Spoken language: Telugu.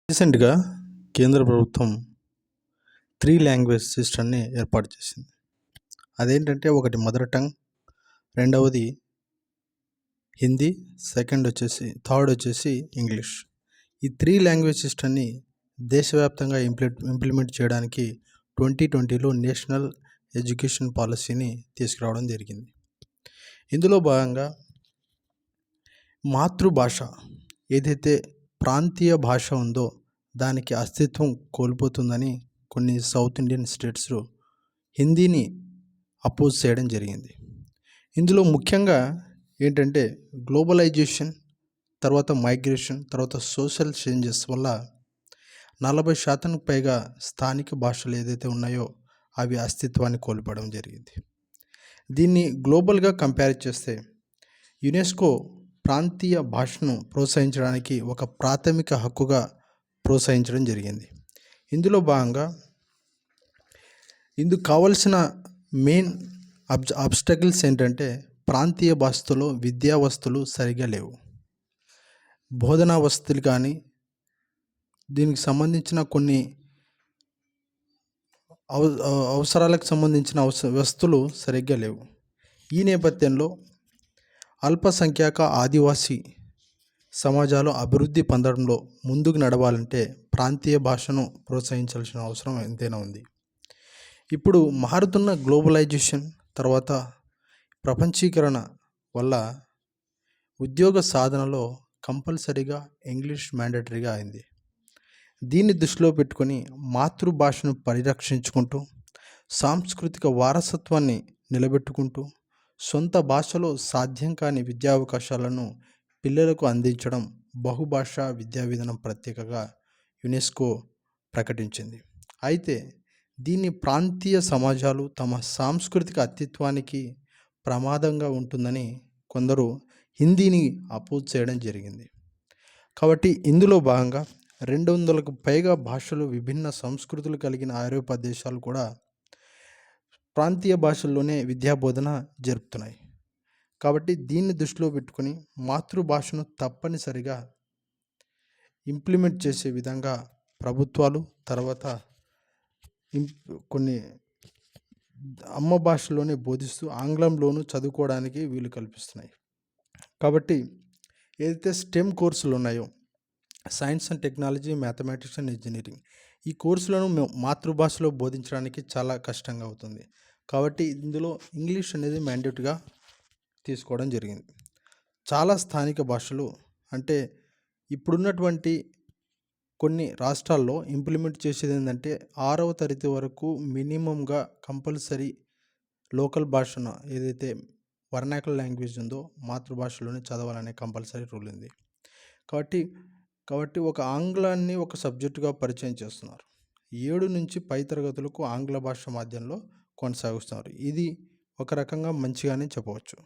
రీసెంట్‌గా కేంద్ర ప్రభుత్వం 3 లాంగ్వేజ్ సిస్టమ్‌ని ఏర్పాటు చేసింది. అదేంటంటే ఒకటి మదర్ టంగ్, రెండవది హిందీ, థర్డ్ వచ్చేసి ఇంగ్లీష్. ఈ 3 లాంగ్వేజ్ సిస్టమ్‌ని దేశవ్యాప్తంగా ఇంప్లిమెంట్ చేయడానికి 2020లో నేషనల్ ఎడ్యుకేషన్ పాలసీని తీసుకురావడం జరిగింది. ఇందులో భాగంగా మాతృభాష ఏదైతే ప్రాంతీయ భాష ఉందో దానికి అస్తిత్వం కోల్పోతుందని కొన్ని సౌత్ ఇండియన్ స్టేట్స్లో హిందీని అపోజ్ చేయడం జరిగింది. ఇందులో ముఖ్యంగా ఏంటంటే గ్లోబలైజేషన్, తర్వాత మైగ్రేషన్, తర్వాత సోషల్ చేంజెస్ వల్ల 40% పైగా స్థానిక భాషలు ఏదైతే ఉన్నాయో అవి అస్తిత్వాన్ని కోల్పోవడం జరిగింది. దీన్ని గ్లోబల్గా కంపేర్ చేస్తే యునెస్కో ప్రాంతీయ భాషను ప్రోత్సహించడానికి ఒక ప్రాథమిక హక్కుగా ప్రోత్సహించడం జరిగింది. ఇందులో భాగంగా ఇందుకు కావలసిన మెయిన్ ఆబ్స్టకిల్స్ ఏంటంటే ప్రాంతీయ భాషలో విద్యా వసతులు సరిగా లేవు, బోధనా వసతులు కానీ దీనికి సంబంధించిన కొన్ని అవసరాలకు సంబంధించిన వసతులు సరిగ్గా లేవు. ఈ నేపథ్యంలో అల్పసంఖ్యాక ఆదివాసీ సమాజాలు అభివృద్ధి పొందడంలో ముందుకు నడవాలంటే ప్రాంతీయ భాషను ప్రోత్సహించాల్సిన అవసరం ఎంతైనా ఉంది. ఇప్పుడు మారుతున్న గ్లోబలైజేషన్ తర్వాత ప్రపంచీకరణ వల్ల ఉద్యోగ సాధనలో కంపల్సరీగా ఇంగ్లీష్ మ్యాండేటరీగా అయింది. దీన్ని దృష్టిలో పెట్టుకొని మాతృభాషను పరిరక్షించుకుంటూ సాంస్కృతిక వారసత్వాన్ని నిలబెట్టుకుంటూ సొంత భాషలో సాధ్యం కాని విద్యా అవకాశాలను పిల్లలకు అందించడం బహుభాషా విద్యా విధానం ప్రత్యేకగా యునెస్కో ప్రకటించింది. అయితే దీన్ని ప్రాంతీయ సమాజాలు తమ సాంస్కృతిక అస్తిత్వానికి ప్రమాదంగా ఉంటుందని కొందరు హిందీని అపోజ్ చేయడం జరిగింది. కాబట్టి ఇందులో భాగంగా 200కు పైగా భాషలు, విభిన్న సంస్కృతులు కలిగిన ఐరోపా దేశాలు కూడా ప్రాంతీయ భాషల్లోనే విద్యాబోధన జరుపుతున్నాయి. కాబట్టి దీన్ని దృష్టిలో పెట్టుకొని మాతృభాషను తప్పనిసరిగా ఇంప్లిమెంట్ చేసే విధంగా ప్రభుత్వాలు తర్వాత కొన్ని అమ్మ భాషలోనే బోధిస్తూ ఆంగ్లంలోనూ చదువుకోవడానికి వీలు కల్పిస్తున్నాయి. కాబట్టి ఏదైతే స్టెమ్ కోర్సులు ఉన్నాయో science and technology, mathematics and engineering, ఈ కోర్సులను మాతృభాషలో బోధించడానికి చాలా కష్టంగా అవుతుంది. కాబట్టి ఇందులో ఇంగ్లీష్ అనేది మ్యాండేటరీగా తీసుకోవడం జరిగింది. చాలా స్థానిక భాషలు అంటే ఇప్పుడున్నటువంటి కొన్ని రాష్ట్రాల్లో ఇంప్లిమెంట్ చేసేది ఏంటంటే 6వ తరగతి వరకు మినిమంగా కంపల్సరీ లోకల్ భాషను ఏదైతే వర్నాకులర్ లాంగ్వేజ్ ఉందో మాతృభాషలోనే చదవాలనే కంపల్సరీ రూల్ ఉంది. కాబట్టి ఒక ఆంగ్లాన్ని ఒక సబ్జెక్టుగా పరిచయం చేస్తున్నారు. 7 నుంచి పై తరగతులకు ఆంగ్ల భాష మాధ్యమంలో కొనసాగిస్తున్నారు. ఇది ఒక రకంగా మంచిగానే చెప్పవచ్చు.